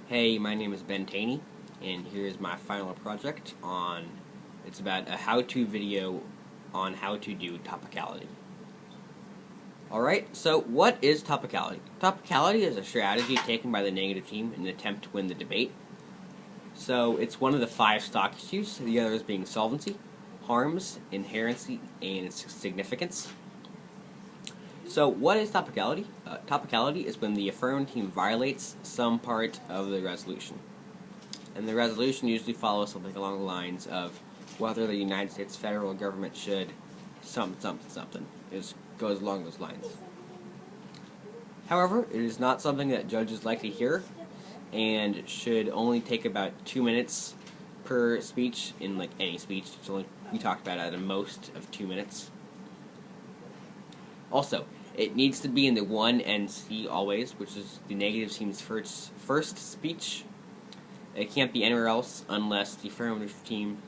Hey, my name is Ben Taney, and here's my final project it's about a how-to video on how to do topicality. Alright, so what is topicality? Topicality is a strategy taken by the negative team in an attempt to win the debate. So it's one of the 5 stock issues, the others being solvency, harms, inherency, and significance. So what is topicality? Topicality is when the affirmative team violates some part of the resolution. And the resolution usually follows something along the lines of whether the United States federal government should something. It goes along those lines. However, it is not something that judges like to hear and should only take about 2 minutes per speech in any speech. It's only we talked about at a most of 2 minutes. Also, it needs to be in the 1 and C always, which is the negative team's first speech. It can't be anywhere else unless the affirmative team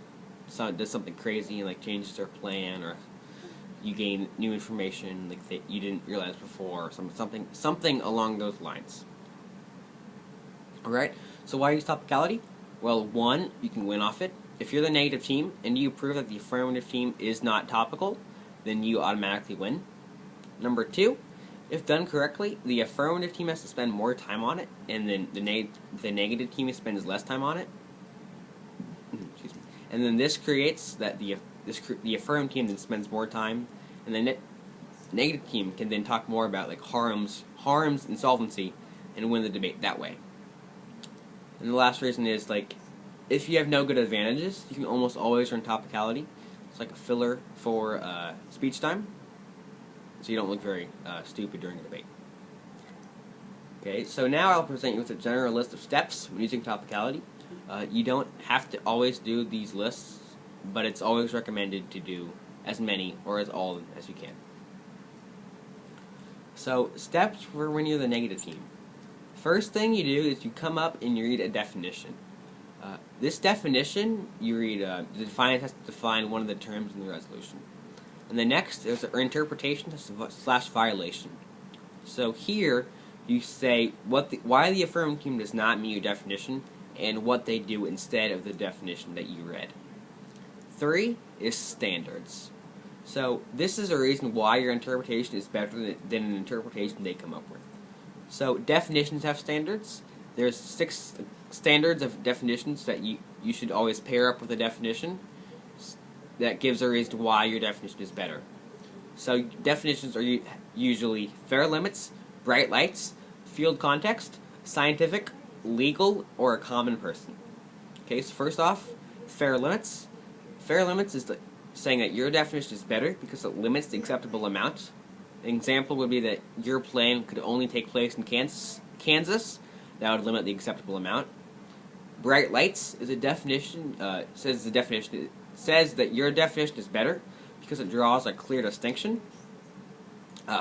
does something crazy and changes their plan, or you gain new information that you didn't realize before, or something along those lines. Alright, so why use topicality? Well, 1, you can win off it. If you're the negative team and you prove that the affirmative team is not topical, then you automatically win. Number 2, if done correctly, the affirmative team has to spend more time on it, and then the negative team spends less time on it. Excuse me. And then this creates that the affirmative team then spends more time, and the negative team can then talk more about harms, insolvency, and win the debate that way. And the last reason is if you have no good advantages, you can almost always run topicality. It's like a filler for speech time, so you don't look very stupid during a debate. Okay, so now I'll present you with a general list of steps when using topicality. You don't have to always do these lists, but it's always recommended to do as many or as all as you can. So, steps for when you're the negative team. First thing you do is you come up and you read a definition. This definition, you read, the definant has to define one of the terms in the resolution. And the next is an interpretation / violation. So here, you say why the affirmative team does not meet your definition and what they do instead of the definition that you read. 3 is standards. So this is a reason why your interpretation is better than an interpretation they come up with. So definitions have standards. There's 6 standards of definitions that you should always pair up with a definition. That gives a reason why your definition is better. So definitions are usually fair limits, bright lights, field context, scientific, legal, or a common person. Okay, so first off, fair limits. Fair limits is saying that your definition is better because it limits the acceptable amount. An example would be that your plan could only take place in Kansas. That would limit the acceptable amount. Bright lights is a definition. Says that your definition is better because it draws a clear distinction.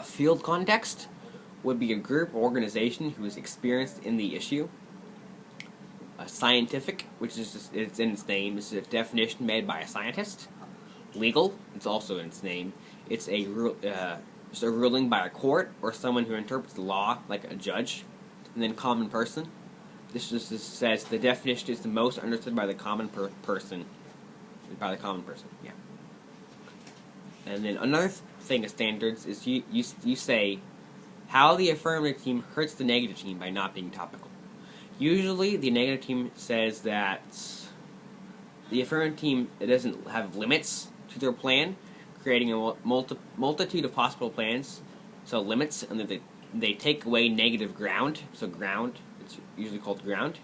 Field context would be a group or organization who is experienced in the issue. Scientific, which is it's in its name, is a definition made by a scientist. Legal, it's also in its name. It's a ruling by a court or someone who interprets the law, like a judge. And then common person. This just says the definition is the most understood by the common person. By the common person, yeah. And then another thing of standards is you say how the affirmative team hurts the negative team by not being topical. Usually, the negative team says that the affirmative team doesn't have limits to their plan, creating a multitude of possible plans. So limits, and that they take away negative ground. So ground, it's usually called ground,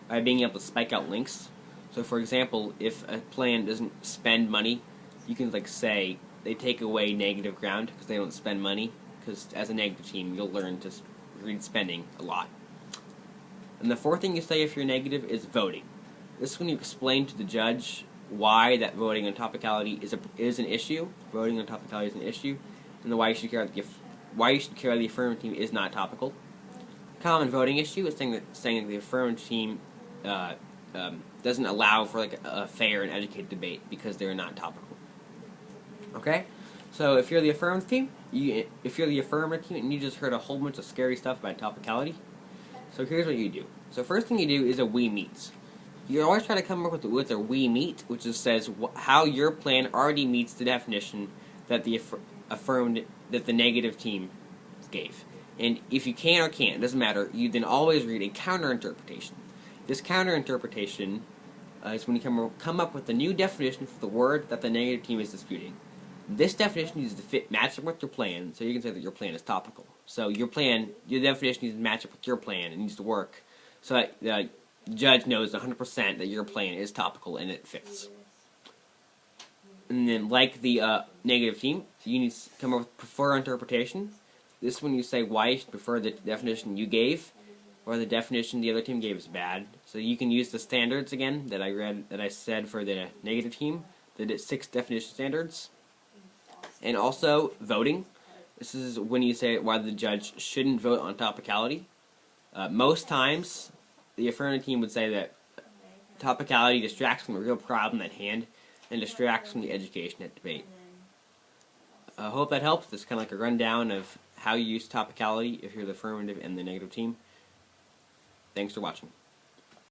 by being able to spike out links. So for example, if a plan doesn't spend money, you can say they take away negative ground because they don't spend money, because as a negative team you'll learn to read spending a lot. And the 4th thing you say if you're negative is voting. This is when you explain to the judge why that voting on topicality is an issue. Voting on topicality is an issue, and why you should care the affirmative team is not topical. Common voting issue is saying that the affirmative team doesn't allow for a fair and educated debate because they're not topical. Okay, so if you're the affirmative team, and you just heard a whole bunch of scary stuff about topicality, So here's what you do. So first thing you do is a we meet. You always try to come up with a we meet, which just says how your plan already meets the definition that the that the negative team gave. And if you can or can't, it doesn't matter, you then always read a counter-interpretation. This counter-interpretation is when you come up with a new definition for the word that the negative team is disputing. This definition needs to match up with your plan, so you can say that your plan is topical. So your definition needs to match up with your plan. It needs to work so that the judge knows 100% that your plan is topical and it fits. And then, like the negative team, you need to come up with prefer interpretation. This is when you say why you should prefer the definition you gave, or the definition the other team gave is bad. So you can use the standards again that I said for the negative team, the 6 definition standards. And also voting. This is when you say why the judge shouldn't vote on topicality. Most times, the affirmative team would say that topicality distracts from the real problem at hand and distracts from the education at debate. I hope that helps. It's kind of like a rundown of how you use topicality if you're the affirmative and the negative team. Thanks for watching.